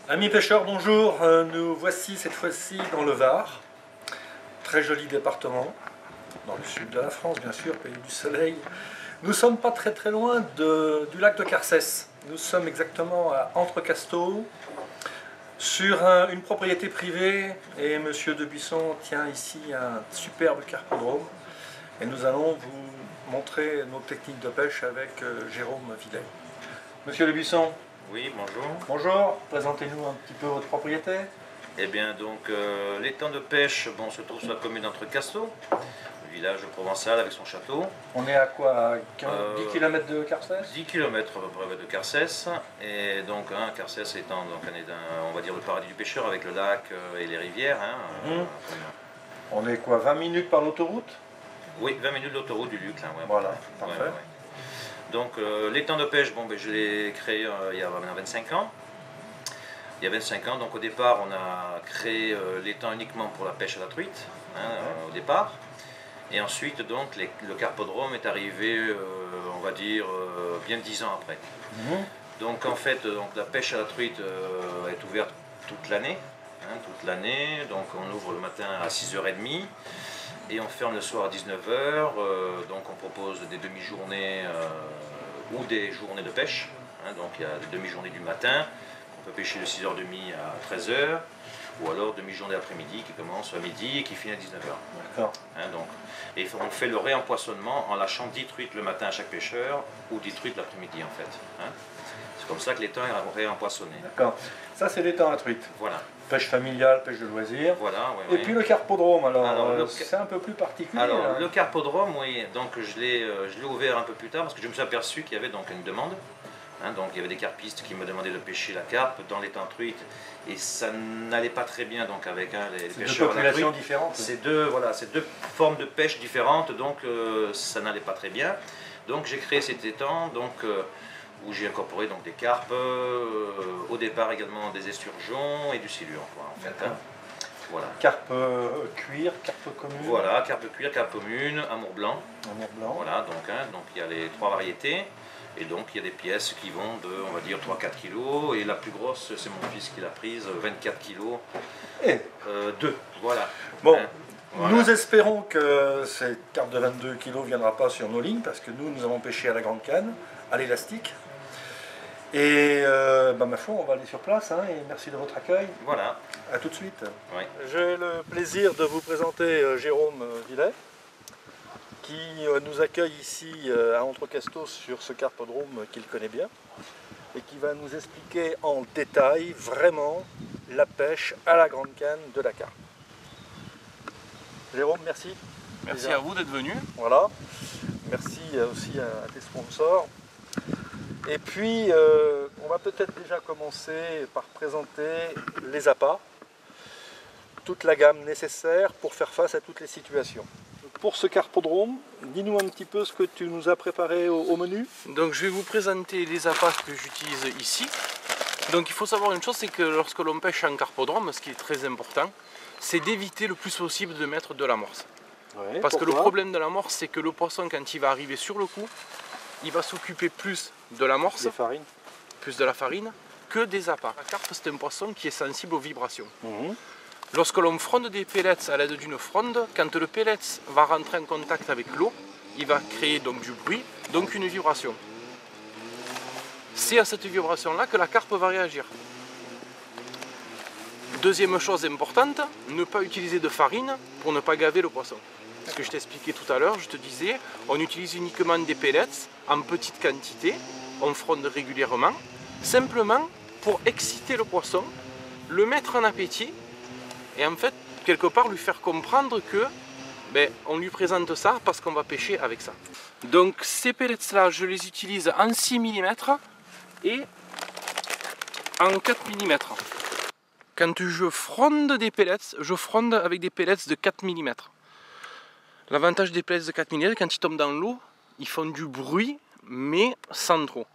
Amis pêcheurs, bonjour. Nous voici cette fois-ci dans le Var. Très joli département, dans le sud de la France, bien sûr, pays du soleil. Nous ne sommes pas très loin du lac de Carcès. Nous sommes exactement à Entrecasteaux, sur une propriété privée, et Monsieur Debuisson tient ici un superbe carpodrome. Et nous allons vous montrer nos techniques de pêche avec Jérôme Villet. Monsieur Debuisson. Oui, bonjour. Bonjour, présentez-nous un petit peu votre propriété. Eh bien, donc, l'étang de pêche se trouve sur la commune d'Entrecasteaux, le village provençal avec son château. On est à quoi, 10 km de Carcès? 10 km à peu près de Carcès. Et donc, Carcès étant donc, on va dire le paradis du pêcheur avec le lac et les rivières. On est quoi, 20 minutes par l'autoroute? Oui, 20 minutes d'autoroute du Luc. Là, ouais, voilà, parfait. Ouais. Donc l'étang de pêche, je l'ai créé il y a maintenant 25 ans. Il y a 25 ans, donc au départ on a créé l'étang uniquement pour la pêche à la truite, au départ. Et ensuite donc le carpodrome est arrivé, on va dire, bien 10 ans après. Donc en fait, la pêche à la truite est ouverte toute l'année. Donc on ouvre le matin à 6h30. Et on ferme le soir à 19h, donc on propose des demi-journées ou des journées de pêche. Donc il y a des demi-journées du matin, on peut pêcher de 6h30 à 13h, ou alors demi-journée après-midi qui commence à midi et qui finit à 19h. D'accord. Et on fait le réempoisonnement en lâchant 10 truites le matin à chaque pêcheur, ou 10 truites l'après-midi en fait. C'est comme ça que l'étang est réempoisonné. D'accord. Ça c'est l'étang à truite. Voilà. Pêche familiale, pêche de loisirs. Voilà, et puis le carpodrome, alors c'est un peu plus particulier. Alors le carpodrome, oui, donc je l'ai ouvert un peu plus tard parce que je me suis aperçu qu'il y avait donc une demande. Donc il y avait des carpistes qui me demandaient de pêcher la carpe dans l'étang truite et ça n'allait pas très bien donc avec les pêcheurs à la truite. Différentes. C'est deux formes de pêche différentes, donc ça n'allait pas très bien. Donc j'ai créé cet étang où j'ai incorporé donc des carpes, au départ également des esturgeons et du silure. En fait, Voilà. Carpe cuir, carpe commune. Voilà, carpe cuir, carpe commune, amour blanc. Amour blanc. Voilà, donc il y a les 3 variétés. Et donc il y a des pièces qui vont de, on va dire, 3-4 kg. Et la plus grosse, c'est mon fils qui l'a prise, 24 kg. Et 2, voilà. Bon, voilà. Nous espérons que cette carpe de 22 kg ne viendra pas sur nos lignes, parce que nous avons pêché à la grande canne, à l'élastique. Et ma foi, on va aller sur place, et merci de votre accueil. Voilà. À tout de suite. Oui. J'ai le plaisir de vous présenter Jérôme Villet, qui nous accueille ici à Entrecasteaux sur ce carpodrome qu'il connaît bien, et qui va nous expliquer en détail vraiment la pêche à la grande canne de la carpe. Jérôme, merci. Merci à vous d'être venu. Voilà. Merci aussi à tes sponsors. Et puis, on va peut-être déjà commencer par présenter les appâts, toute la gamme nécessaire pour faire face à toutes les situations. Pour ce carpodrome, dis-nous un petit peu ce que tu nous as préparé au menu. Donc je vais vous présenter les appâts que j'utilise ici. Donc il faut savoir une chose, c'est que lorsque l'on pêche en carpodrome, ce qui est très important, c'est d'éviter le plus possible de mettre de l'amorce. Ouais, parce que le problème de l'amorce, c'est que le poisson, quand il va arriver sur le coup, il va s'occuper plus de l'amorce, plus de la farine, que des appâts. La carpe, c'est un poisson qui est sensible aux vibrations. Lorsque l'on fronde des pellets à l'aide d'une fronde, quand le pellet va rentrer en contact avec l'eau, il va créer donc du bruit, donc une vibration. C'est à cette vibration-là que la carpe va réagir. Deuxième chose importante, ne pas utiliser de farine pour ne pas gaver le poisson. Ce que je t'expliquais tout à l'heure, je te disais, on utilise uniquement des pellets en petite quantité, on fronde régulièrement, simplement pour exciter le poisson, le mettre en appétit, et en fait, quelque part, lui faire comprendre que on lui présente ça parce qu'on va pêcher avec ça. Donc ces pellets-là, je les utilise en 6 mm et en 4 mm. Quand je fronde des pellets, je fronde avec des pellets de 4 mm. L'avantage des pellets de 4 mm, quand ils tombent dans l'eau, ils font du bruit, mais sans trop.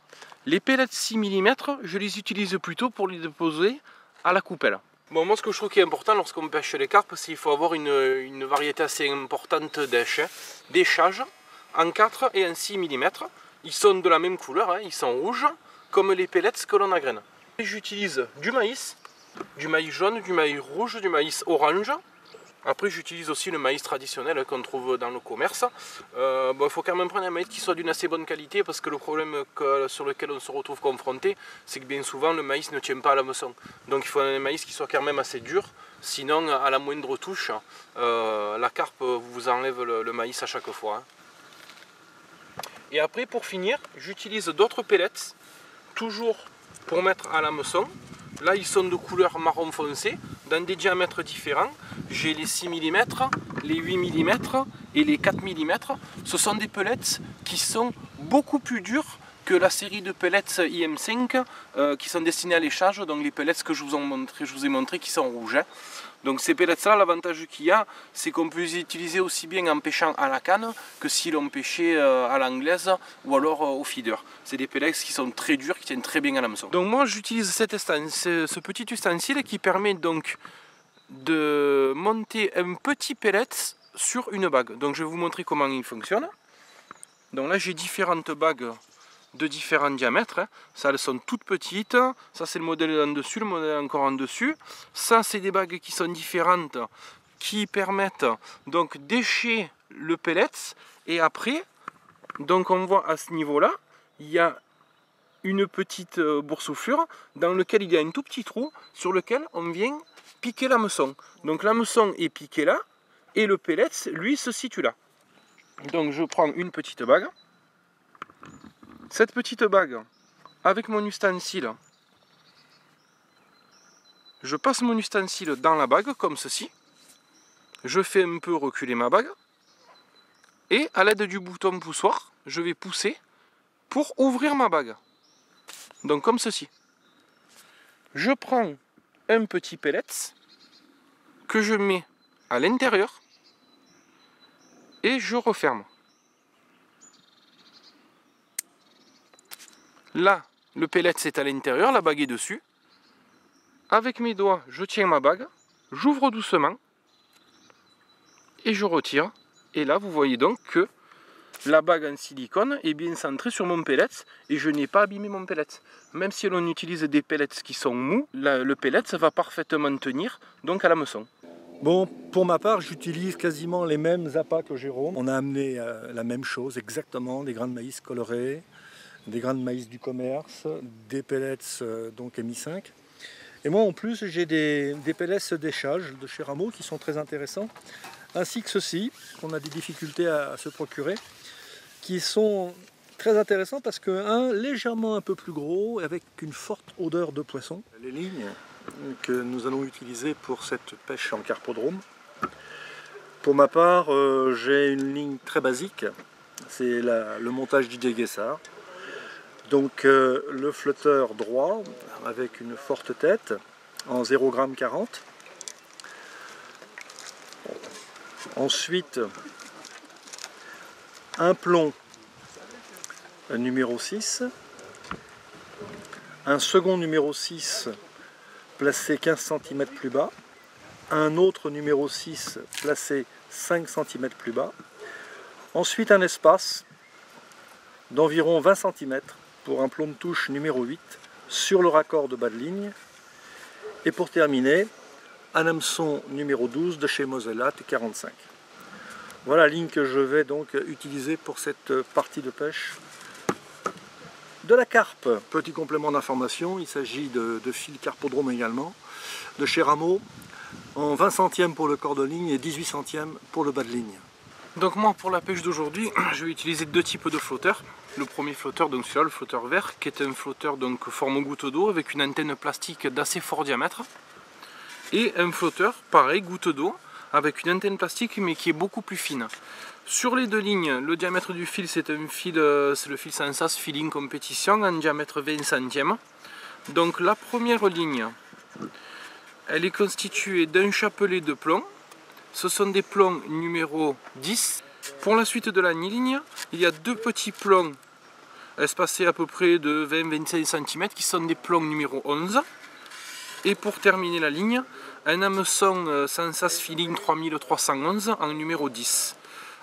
Les pellets de 6 mm, je les utilise plutôt pour les déposer à la coupelle. Bon, moi ce que je trouve qui est important lorsqu'on pêche les carpes, c'est qu'il faut avoir une variété assez importante d'échages en 4 et en 6 mm. Ils sont de la même couleur, ils sont rouges, comme les pellets que l'on agrène. J'utilise du maïs, du maïs jaune, du maïs rouge, du maïs orange. Après j'utilise aussi le maïs traditionnel qu'on trouve dans le commerce. Il faut quand même prendre un maïs qui soit d'une assez bonne qualité parce que le problème sur lequel on se retrouve confronté, c'est que bien souvent le maïs ne tient pas à l'hameçon. Donc il faut un maïs qui soit quand même assez dur, sinon à la moindre touche, la carpe vous enlève le maïs à chaque fois. Et après pour finir, j'utilise d'autres pellets, toujours pour mettre à l'hameçon. Là ils sont de couleur marron foncé, dans des diamètres différents. J'ai les 6 mm, les 8 mm et les 4 mm. Ce sont des pellets qui sont beaucoup plus durs que la série de pellets IM5 qui sont destinés à l'échage, donc les pellets que je vous ai montré qui sont rouges. Donc ces pellets là, l'avantage qu'il y a, c'est qu'on peut les utiliser aussi bien en pêchant à la canne que si l'on pêchait à l'anglaise ou alors au feeder. C'est des pellets qui sont très durs, qui tiennent très bien à l'hameçon. Donc moi j'utilise ce petit ustensile qui permet donc de monter un petit pellet sur une bague. Donc je vais vous montrer comment il fonctionne. Donc là j'ai différentes bagues de différents diamètres. Ça, elles sont toutes petites. Ça, c'est le modèle en dessus, le modèle encore en dessus. Ça, c'est des bagues qui sont différentes, qui permettent donc d'écher le pellet. Et après, donc on voit à ce niveau-là, il y a une petite boursouflure dans lequel il y a un tout petit trou sur lequel on vient piquer l'hameçon. Donc l'hameçon est piqué là et le pellet, lui, se situe là. Donc je prends une petite bague. Cette petite bague, avec mon ustensile, je passe mon ustensile dans la bague, comme ceci. Je fais un peu reculer ma bague. Et à l'aide du bouton poussoir, je vais pousser pour ouvrir ma bague. Donc comme ceci. Je prends un petit pellet que je mets à l'intérieur et je referme. Là, le pellet c'est à l'intérieur, la bague est dessus. Avec mes doigts, je tiens ma bague, j'ouvre doucement et je retire. Et là, vous voyez donc que la bague en silicone est bien centrée sur mon pellet et je n'ai pas abîmé mon pellet. Même si l'on utilise des pellets qui sont mous, le pellet va parfaitement tenir donc à l'hameçon. Bon, pour ma part, j'utilise quasiment les mêmes appâts que Jérôme. On a amené la même chose, exactement, des grains de maïs colorés, des grains de maïs du commerce, des pellets donc MI5. Et moi en plus j'ai des pellets d'échage de chez Rameau qui sont très intéressants, ainsi que ceux-ci, qu'on a des difficultés à se procurer, qui sont très intéressants parce que légèrement un peu plus gros, avec une forte odeur de poisson. Les lignes que nous allons utiliser pour cette pêche en carpodrome. Pour ma part, j'ai une ligne très basique, c'est le montage Didier Guessard. Donc le flotteur droit avec une forte tête en 0,40 g. Ensuite un plomb numéro 6, un second numéro 6 placé 15 cm plus bas, un autre numéro 6 placé 5 cm plus bas, ensuite un espace d'environ 20 cm pour un plomb de touche numéro 8 sur le raccord de bas de ligne, et pour terminer un hameçon numéro 12 de chez Mosella T45. Voilà la ligne que je vais donc utiliser pour cette partie de pêche de la carpe. Petit complément d'information, il s'agit de fil carpodrome également, de chez Rameau, en 20 centièmes pour le corps de ligne et 18 centièmes pour le bas de ligne. Donc moi pour la pêche d'aujourd'hui, je vais utiliser deux types de flotteurs. Le premier flotteur, donc celui-là, le flotteur vert, qui est un flotteur donc forme goutte d'eau avec une antenne plastique d'assez fort diamètre. Et un flotteur, pareil, goutte d'eau, avec une antenne plastique mais qui est beaucoup plus fine. Sur les deux lignes, le diamètre du fil, c'est le fil Sensas Feeling Competition en diamètre 20 centièmes. Donc la première ligne, elle est constituée d'un chapelet de plomb. Ce sont des plombs numéro 10. Pour la suite de la ligne, il y a deux petits plombs espacés à peu près de 20-25 cm qui sont des plombs numéro 11. Et pour terminer la ligne, un hameçon Sensas Feeling 3311 en numéro 10.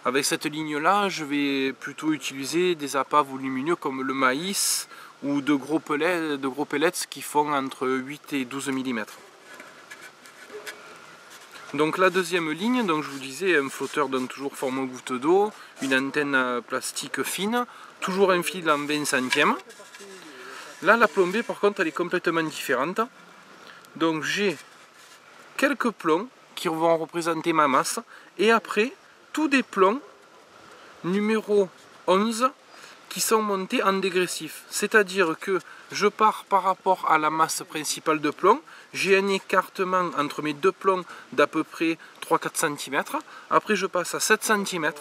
Avec cette ligne-là, je vais plutôt utiliser des appâts volumineux comme le maïs ou de gros pellets qui font entre 8 et 12 mm. Donc la deuxième ligne, donc je vous disais, un flotteur donne toujours forme goutte d'eau, une antenne plastique fine, toujours un fil en 20 centièmes. Là, la plombée, par contre, elle est complètement différente. Donc j'ai quelques plombs qui vont représenter ma masse, et après, tous des plombs numéro 11 qui sont montés en dégressif. C'est-à-dire que je pars par rapport à la masse principale de plomb, j'ai un écartement entre mes deux plombs d'à peu près 3-4 cm. Après je passe à 7 cm,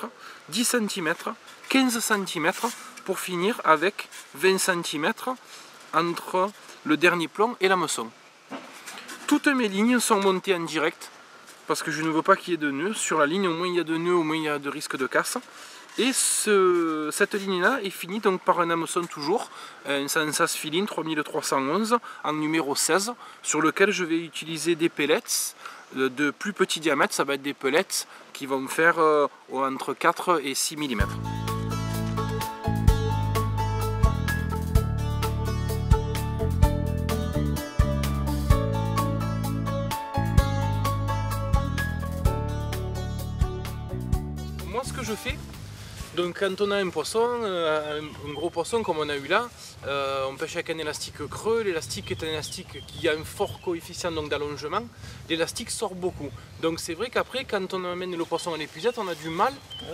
10 cm, 15 cm pour finir avec 20 cm entre le dernier plomb et l'hameçon. Toutes mes lignes sont montées en direct parce que je ne veux pas qu'il y ait de nœuds. Sur la ligne, au moins il y a de nœuds, au moins il y a de risque de casse. Et cette ligne-là est finie donc par un hameçon toujours, un Sensas Filine 3311 en numéro 16, sur lequel je vais utiliser des pellets de plus petit diamètre. Ça va être des pellets qui vont faire entre 4 et 6 mm. Moi, ce que je fais, donc quand on a un poisson, un gros poisson comme on a eu là, on pêche avec un élastique creux. L'élastique est un élastique qui a un fort coefficient d'allongement. L'élastique sort beaucoup. Donc c'est vrai qu'après, quand on amène le poisson à l'épuisette, on a du mal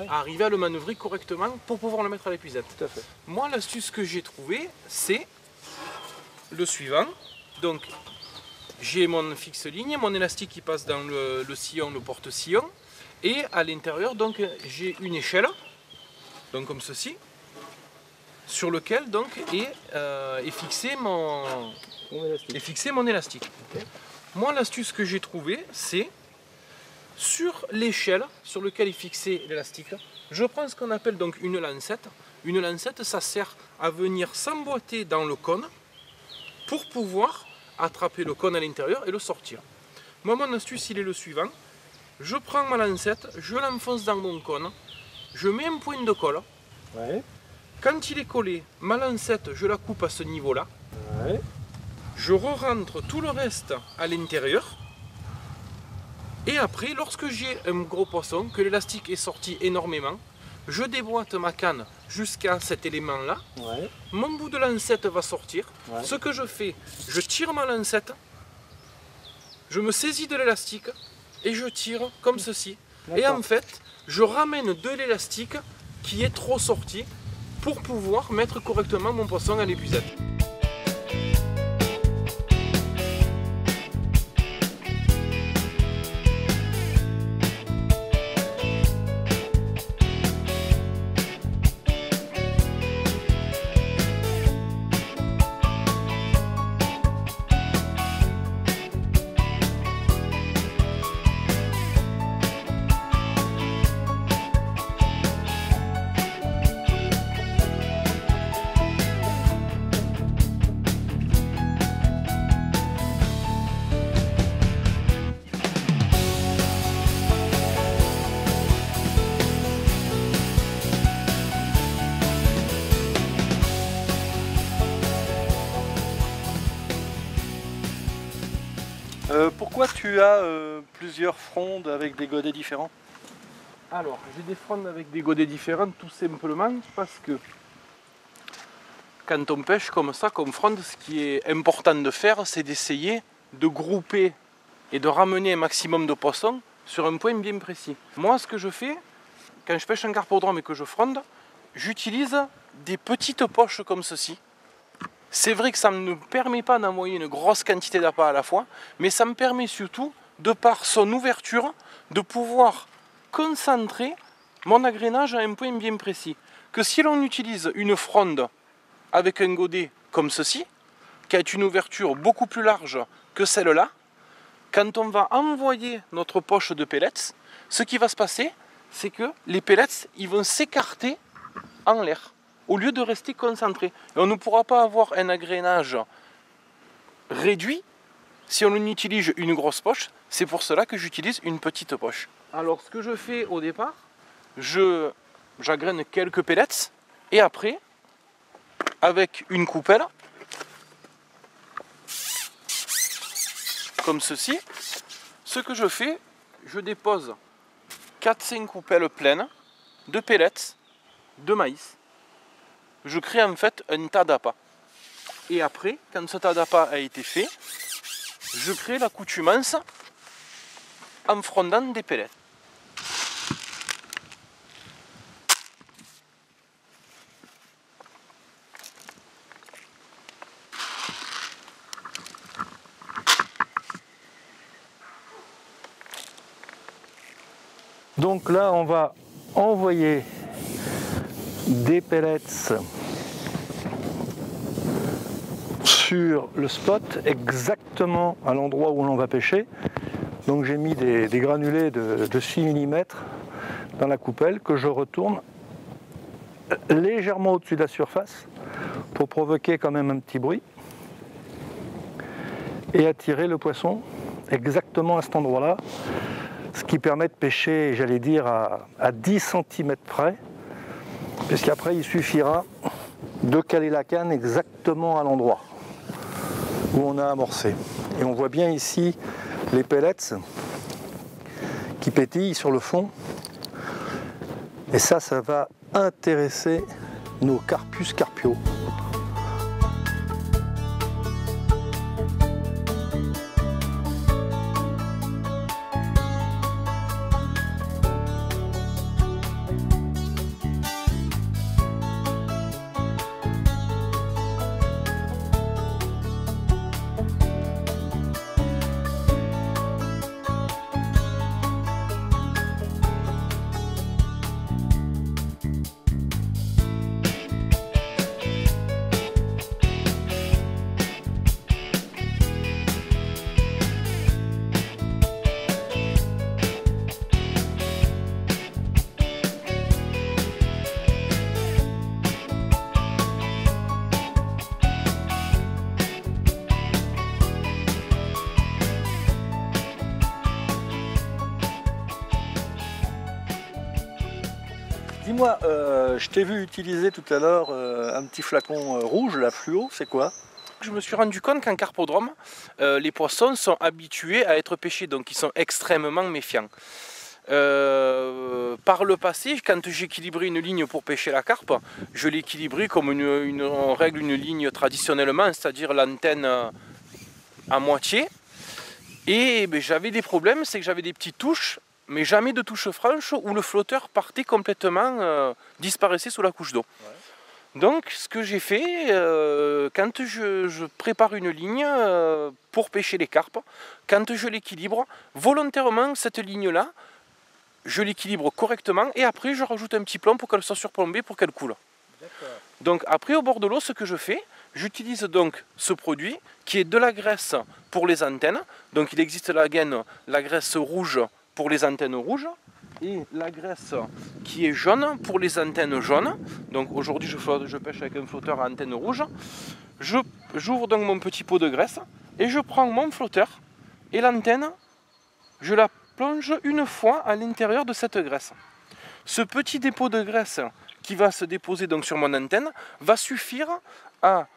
à arriver à le manœuvrer correctement pour pouvoir le mettre à l'épuisette. Tout à fait. Moi, l'astuce que j'ai trouvée, c'est le suivant. Donc j'ai mon fixe ligne, mon élastique qui passe dans le sillon, le porte-sillon, et à l'intérieur, donc j'ai une échelle. Donc comme ceci, sur lequel donc est fixé mon élastique. Okay. Moi, l'astuce que j'ai trouvée, c'est sur l'échelle sur laquelle est fixé l'élastique, je prends ce qu'on appelle donc une lancette. Une lancette, ça sert à venir s'emboîter dans le cône pour pouvoir attraper le cône à l'intérieur et le sortir. Moi, mon astuce, il est le suivant. Je prends ma lancette, je l'enfonce dans mon cône. Je mets un point de colle. Ouais. Quand il est collé, ma lancette, je la coupe à ce niveau-là. Ouais. Je re-rentre tout le reste à l'intérieur. Et après, lorsque j'ai un gros poisson, que l'élastique est sorti énormément, je déboîte ma canne jusqu'à cet élément-là. Ouais. Mon bout de lancette va sortir. Ouais. Ce que je fais, je tire ma lancette, je me saisis de l'élastique et je tire comme ceci. Et en fait, je ramène de l'élastique qui est trop sorti pour pouvoir mettre correctement mon poisson à l'épuisette. Pourquoi tu as plusieurs frondes avec des godets différents? Alors, j'ai des frondes avec des godets différents tout simplement parce que quand on pêche comme ça, comme fronde, ce qui est important de faire, c'est d'essayer de grouper et de ramener un maximum de poissons sur un point bien précis. Moi, ce que je fais, quand je pêche en carpodrome et que je fronde, j'utilise des petites poches comme ceci. C'est vrai que ça ne me permet pas d'envoyer une grosse quantité d'appât à la fois, mais ça me permet surtout, de par son ouverture, de pouvoir concentrer mon agrénage à un point bien précis. Que si l'on utilise une fronde avec un godet comme ceci, qui a une ouverture beaucoup plus large que celle-là, quand on va envoyer notre poche de pellets, ce qui va se passer, c'est que les pellets ils vont s'écarter en l'air, au lieu de rester concentrés. Et on ne pourra pas avoir un agrénage réduit si on utilise une grosse poche. C'est pour cela que j'utilise une petite poche. Alors ce que je fais au départ, j'agrène quelques pellets et après, avec une coupelle, comme ceci, ce que je fais, je dépose 4-5 coupelles pleines de pellets de maïs. Je crée en fait un tas d'appâts. Et après, quand ce tas d'appâts a été fait, je crée l'accoutumance en frondant des pellets. Donc là, on va envoyer des pellets sur le spot, exactement à l'endroit où l'on va pêcher. Donc j'ai mis des granulés de 6 mm dans la coupelle que je retourne légèrement au-dessus de la surface pour provoquer quand même un petit bruit et attirer le poisson exactement à cet endroit-là, ce qui permet de pêcher, j'allais dire, à 10 cm près, puisqu'après il suffira de caler la canne exactement à l'endroit où on a amorcé. Et on voit bien ici les pellets qui pétillent sur le fond, et ça va intéresser nos Carpus carpio. Dis-moi, je t'ai vu utiliser tout à l'heure un petit flacon rouge, la fluo, c'est quoi? Je me suis rendu compte qu'en carpodrome, les poissons sont habitués à être pêchés, donc ils sont extrêmement méfiants. Par le passé, quand j'équilibrais une ligne pour pêcher la carpe, je l'équilibrais comme on règle une ligne traditionnellement, c'est-à-dire l'antenne à moitié. Et j'avais des problèmes, c'est que j'avais des petites touches, mais jamais de touche franche où le flotteur partait complètement, disparaissait sous la couche d'eau. Ouais. Donc ce que j'ai fait, quand je prépare une ligne pour pêcher les carpes, quand je l'équilibre, volontairement cette ligne-là, je l'équilibre correctement et après je rajoute un petit plomb pour qu'elle soit surplombée, pour qu'elle coule. Donc après au bord de l'eau, ce que je fais, j'utilise donc ce produit qui est de la graisse pour les antennes. Donc il existe la graisse rouge pour les antennes rouges et la graisse qui est jaune pour les antennes jaunes. Donc aujourd'hui je pêche avec un flotteur à antenne rouge. J'ouvre donc mon petit pot de graisse et je prends mon flotteur et l'antenne, je la plonge une fois à l'intérieur de cette graisse. Ce petit dépôt de graisse qui va se déposer donc sur mon antenne va suffire à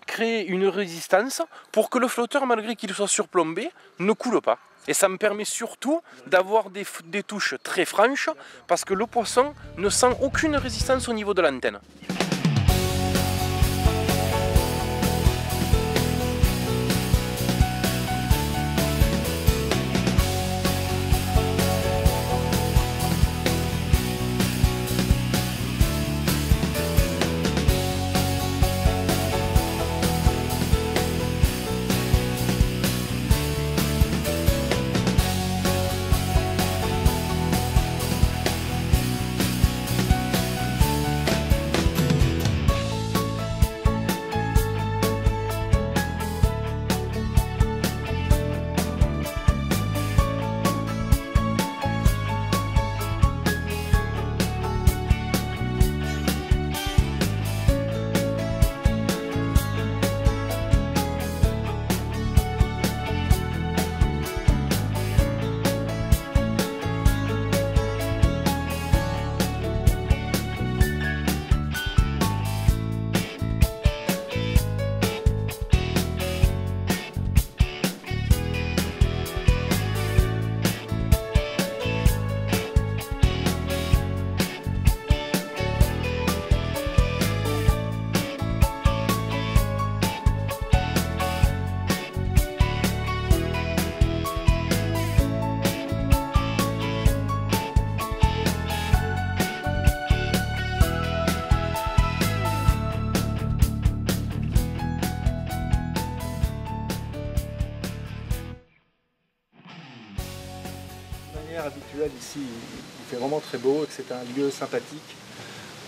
créer une résistance pour que le flotteur, malgré qu'il soit surplombé, ne coule pas. Et ça me permet surtout d'avoir des touches très franches parce que le poisson ne sent aucune résistance au niveau de l'antenne. manière habituelle ici, il fait vraiment très beau et que c'est un lieu sympathique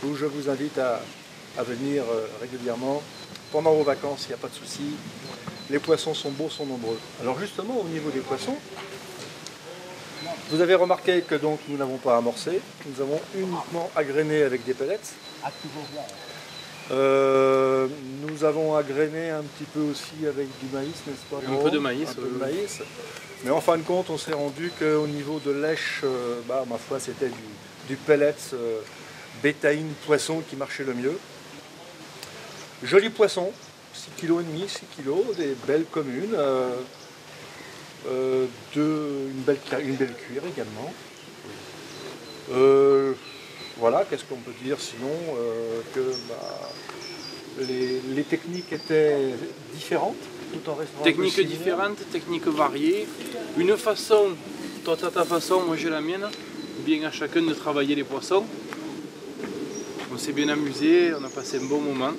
où je vous invite à venir régulièrement. Pendant vos vacances, il n'y a pas de souci. Les poissons sont beaux, sont nombreux. Alors justement, au niveau des poissons, vous avez remarqué que donc nous n'avons pas amorcé, nous avons uniquement agrainé avec des pellets. Nous avons agrainé un petit peu aussi avec du maïs, n'est-ce pas? Un peu de maïs. Un peu de maïs. Mais en fin de compte, on s'est rendu qu'au niveau de lèche, ma foi, c'était du pellet bétaïne poisson qui marchait le mieux. Joli poisson, 6,5 kg, 6 kg, des belles communes, une belle cuir également. Voilà, qu'est-ce qu'on peut dire sinon les techniques étaient différentes tout en restant Techniques différentes, techniques variées. Une façon, toi tu as ta façon, moi j'ai la mienne. Bien à chacun de travailler les poissons. On s'est bien amusé, on a passé un bon moment.